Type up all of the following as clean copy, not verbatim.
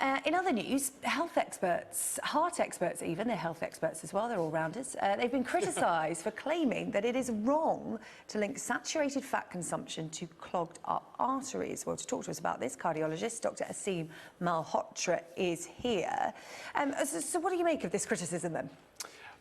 In other news, health experts, heart experts even, they're health experts as well, they're all-rounders, they've been criticised for claiming that it is wrong to link saturated fat consumption to clogged up arteries. Well, to talk to us about this, cardiologist Dr. Aseem Malhotra is here. So what do you make of this criticism then?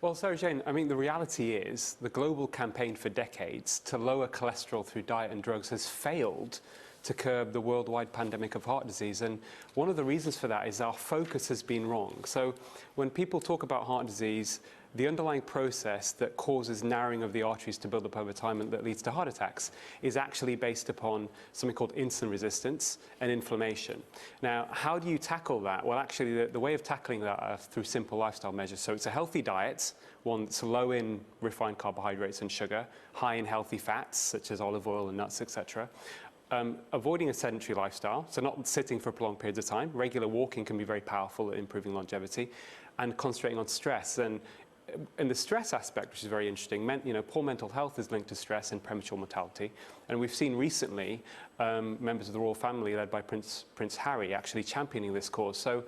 Well, Sarah Jane, I mean, the reality is the global campaign for decades to lower cholesterol through diet and drugs has failed to curb the worldwide pandemic of heart disease. And one of the reasons for that is our focus has been wrong. So when people talk about heart disease, the underlying process that causes narrowing of the arteries to build up over time and that leads to heart attacks is actually based upon something called insulin resistance and inflammation. Now, how do you tackle that? Well, actually, the way of tackling that are through simple lifestyle measures. So it's a healthy diet, one that's low in refined carbohydrates and sugar, high in healthy fats, such as olive oil and nuts, etc. Avoiding a sedentary lifestyle, so not sitting for prolonged periods of time. Regular walking can be very powerful at improving longevity, and concentrating on stress. And the stress aspect, which is very interesting, poor mental health is linked to stress and premature mortality. And we've seen recently members of the royal family, led by Prince Harry, actually championing this cause. So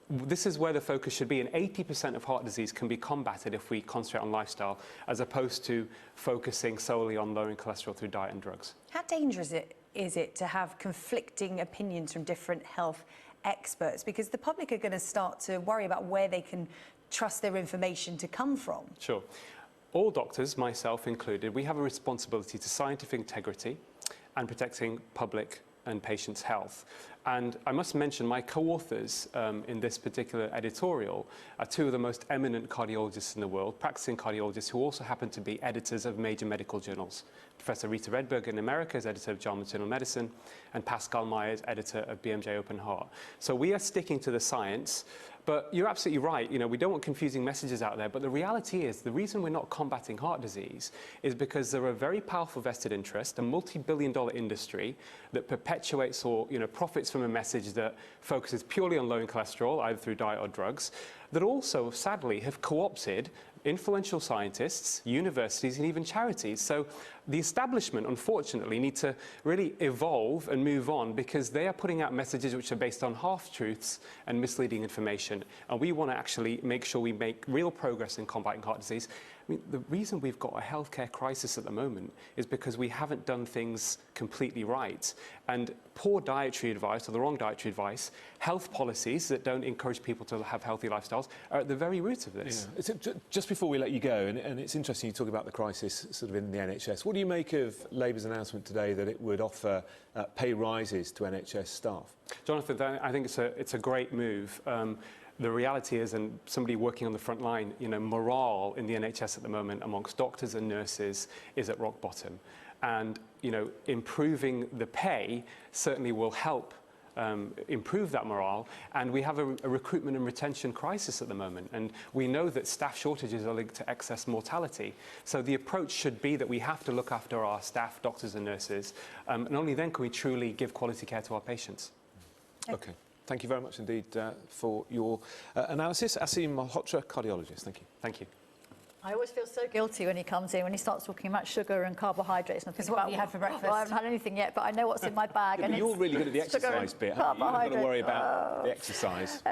this is where the focus should be, and 80% of heart disease can be combated if we concentrate on lifestyle, as opposed to focusing solely on lowering cholesterol through diet and drugs. How dangerous is it to have conflicting opinions from different health experts? Because the public are going to start to worry about where they can trust their information to come from. Sure. All doctors, myself included, we have a responsibility to scientific integrity and protecting public and patients' health. And I must mention my co-authors in this particular editorial are two of the most eminent cardiologists in the world, practicing cardiologists who also happen to be editors of major medical journals. Professor Rita Redberg in America is editor of JAMA Maternal Medicine, and Pascal Myers, editor of BMJ Open Heart. So we are sticking to the science, but you're absolutely right. We don't want confusing messages out there, but the reality is the reason we're not combating heart disease is because there are very powerful vested interests, a multi-billion-dollar industry that perpetuates or profits from a message that focuses purely on lowering cholesterol, either through diet or drugs, that also, sadly, have co-opted influential scientists, universities, and even charities. So the establishment, unfortunately, need to really evolve and move on, because they are putting out messages which are based on half-truths and misleading information. And we want to actually make sure we make real progress in combating heart disease. I mean, the reason we've got a healthcare crisis at the moment is because we haven't done things completely right. And poor dietary advice, or the wrong dietary advice, health policies that don't encourage people to have healthy lifestyles are at the very root of this. Yeah. Just before we let you go, and it's interesting you talk about the crisis sort of in the NHS, what do you make of Labour's announcement today that it would offer pay rises to NHS staff? Jonathan, I think it's a great move. The reality is, and somebody working on the front line, morale in the NHS at the moment amongst doctors and nurses is at rock bottom. And, improving the pay certainly will help improve that morale. And we have a recruitment and retention crisis at the moment. And we know that staff shortages are linked to excess mortality. So the approach should be that we have to look after our staff, doctors and nurses. And only then can we truly give quality care to our patients. Okay. Thank you very much indeed for your analysis. Aseem Malhotra, cardiologist. Thank you. Thank you. I always feel so guilty when he comes in, when he starts talking about sugar and carbohydrates. And Because what have you had for breakfast? Well, I haven't had anything yet, but I know what's in my bag. Yeah, and you're really good at the exercise bit, haven't you? You've got to worry about the exercise.